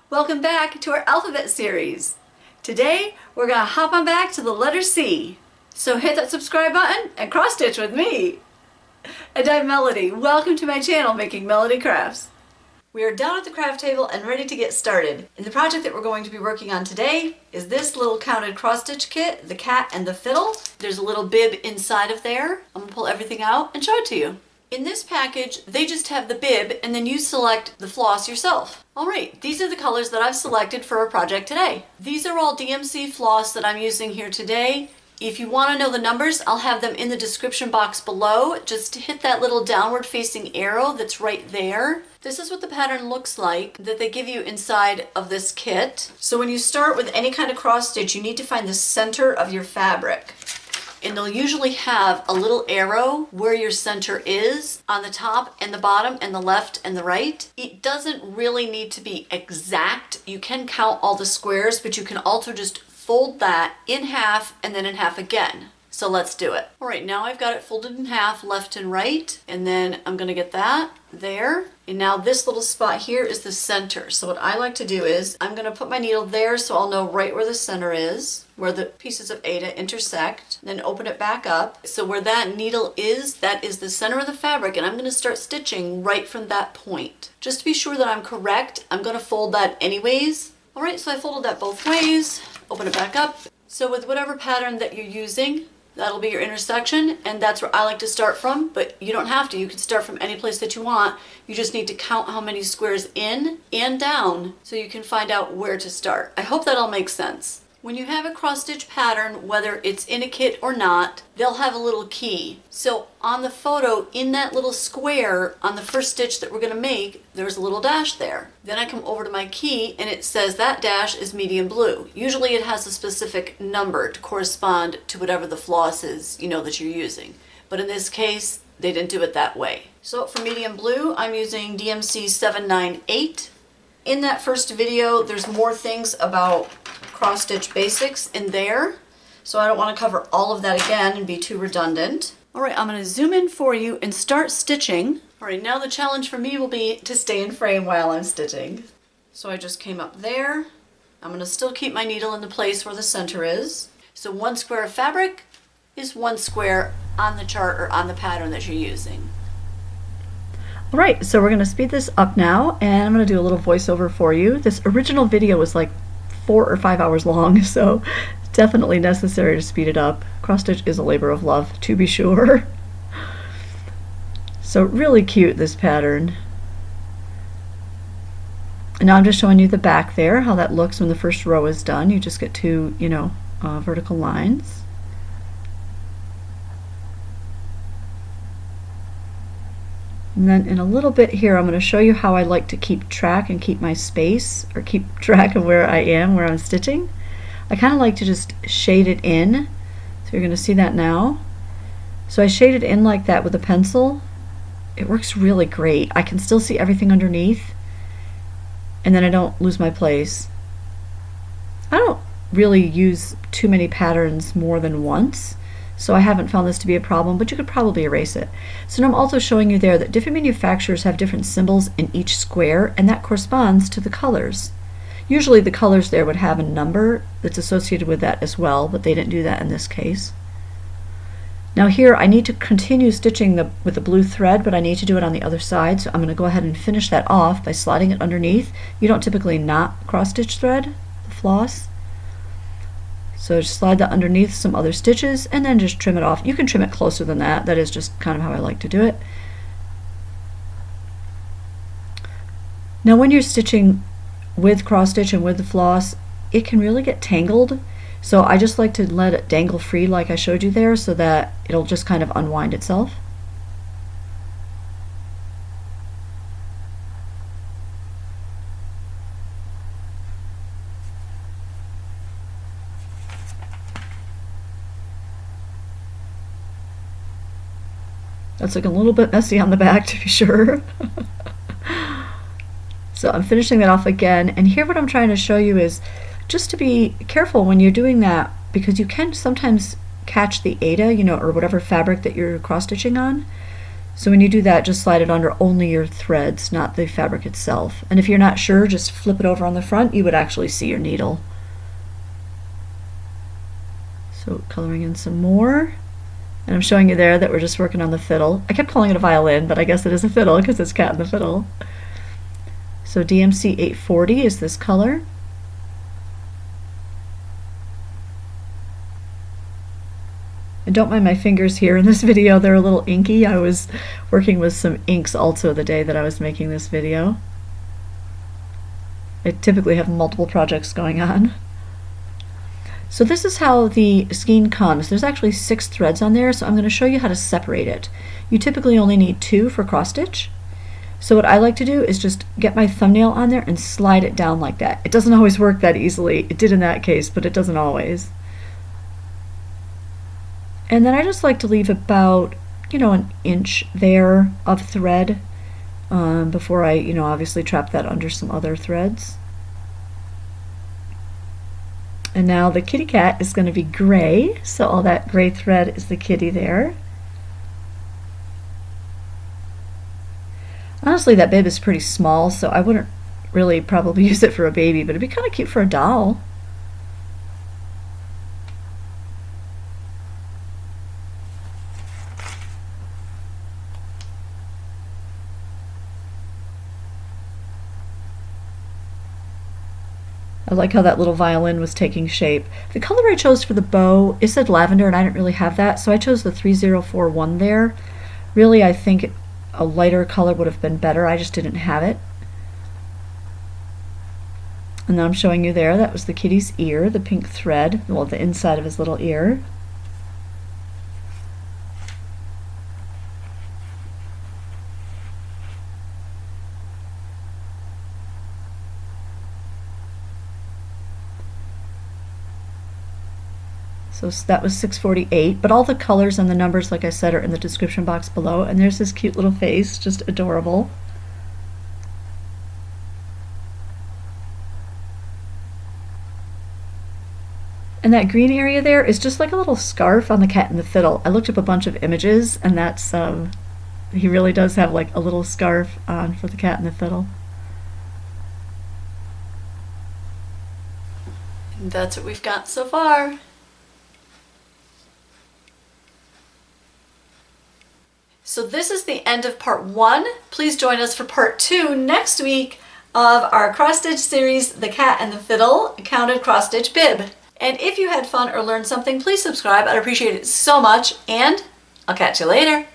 Welcome back to our alphabet series. Today we're going to hop on back to the letter C. So hit that subscribe button and cross stitch with me. And I'm Melody. Welcome to my channel, Making Melody Crafts. We are down at the craft table and ready to get started. And the project that we're going to be working on today is this little counted cross stitch kit, the cat and the fiddle. There's a little bib inside of there. I'm going to pull everything out and show it to you. In this package, they just have the bib and then you select the floss yourself. Alright, these are the colors that I've selected for our project today. These are all DMC floss that I'm using here today. If you want to know the numbers, I'll have them in the description box below. Just hit that little downward facing arrow that's right there. This is what the pattern looks like that they give you inside of this kit. So when you start with any kind of cross stitch, you need to find the center of your fabric. And they'll usually have a little arrow where your center is on the top and the bottom and the left and the right. It doesn't really need to be exact. You can count all the squares, but you can also just fold that in half and then in half again. So let's do it. All right, now I've got it folded in half, left and right, and then I'm gonna get that there. And now this little spot here is the center. So what I like to do is I'm gonna put my needle there so I'll know right where the center is, where the pieces of Ada intersect, then open it back up. So where that needle is, that is the center of the fabric, and I'm gonna start stitching right from that point. Just to be sure that I'm correct, I'm gonna fold that anyways. All right, so I folded that both ways, open it back up. So with whatever pattern that you're using, that'll be your intersection, and that's where I like to start from, but you don't have to. You can start from any place that you want. You just need to count how many squares in and down so you can find out where to start. I hope that all makes sense. When you have a cross stitch pattern, whether it's in a kit or not, they'll have a little key. So on the photo, in that little square on the first stitch that we're going to make, there's a little dash there. Then I come over to my key and it says that dash is medium blue. Usually it has a specific number to correspond to whatever the floss is, you know, that you're using. But in this case, they didn't do it that way. So for medium blue, I'm using DMC 798. In that first video, there's more things about cross stitch basics in there, so I don't want to cover all of that again and be too redundant. Alright, I'm going to zoom in for you and start stitching. Alright, now the challenge for me will be to stay in frame while I'm stitching. So I just came up there. I'm going to still keep my needle in the place where the center is. So one square of fabric is one square on the chart or on the pattern that you're using. Alright, so we're going to speed this up now, and I'm going to do a little voiceover for you. This original video was like 4 or 5 hours long, so definitely necessary to speed it up. Cross stitch is a labor of love, to be sure. So really cute, this pattern. And now I'm just showing you the back there, how that looks when the first row is done. You just get two, vertical lines. And then in a little bit here, I'm going to show you how I like to keep track and keep my space, or keep track of where I am, where I'm stitching. I kind of like to just shade it in. So you're going to see that now. So I shade it in like that with a pencil. It works really great. I can still see everything underneath, and then I don't lose my place. I don't really use too many patterns more than once, so I haven't found this to be a problem, but you could probably erase it. So now I'm also showing you there that different manufacturers have different symbols in each square, and that corresponds to the colors. Usually the colors there would have a number that's associated with that as well, but they didn't do that in this case. Now here I need to continue stitching with the blue thread, but I need to do it on the other side, so I'm going to go ahead and finish that off by sliding it underneath. You don't typically knot cross stitch thread, the floss. So just slide that underneath some other stitches and then just trim it off. You can trim it closer than that. That is just kind of how I like to do it. Now when you're stitching with cross stitch and with the floss, it can really get tangled. So I just like to let it dangle free like I showed you there, so that it'll just kind of unwind itself. That's looking a little bit messy on the back, to be sure. So I'm finishing that off again, and here what I'm trying to show you is just to be careful when you're doing that, because you can sometimes catch the Ada, or whatever fabric that you're cross stitching on. So when you do that, just slide it under only your threads, not the fabric itself. And if you're not sure, just flip it over on the front. You would actually see your needle. So coloring in some more. And I'm showing you there that we're just working on the fiddle. I kept calling it a violin, but I guess it is a fiddle because it's Cat and the Fiddle. So DMC 840 is this color. And don't mind my fingers here in this video, they're a little inky. I was working with some inks also the day that I was making this video. I typically have multiple projects going on. So this is how the skein comes. There's actually 6 threads on there, so I'm going to show you how to separate it. You typically only need 2 for cross stitch. So what I like to do is just get my thumbnail on there and slide it down like that. It doesn't always work that easily. It did in that case, but it doesn't always. And then I just like to leave about, an inch there of thread before I, obviously trap that under some other threads. And now the kitty cat is going to be gray, so all that gray thread is the kitty there. Honestly, that bib is pretty small, so I wouldn't really probably use it for a baby, but it'd be kind of cute for a doll. I like how that little violin was taking shape. The color I chose for the bow, it said lavender and I didn't really have that, so I chose the 3041 there. Really, I think a lighter color would have been better. I just didn't have it. And then I'm showing you there, that was the kitty's ear, the pink thread, well, the inside of his little ear. So that was 648, but all the colors and the numbers, like I said, are in the description box below. And there's this cute little face, just adorable. And that green area there is just like a little scarf on the Cat and the Fiddle. I looked up a bunch of images, and that's, he really does have like a little scarf on for the Cat and the Fiddle. And that's what we've got so far. So this is the end of part 1. Please join us for part 2 next week of our cross stitch series, The Cat and the Fiddle, Counted Cross Stitch Bib. And if you had fun or learned something, please subscribe. I'd appreciate it so much, and I'll catch you later.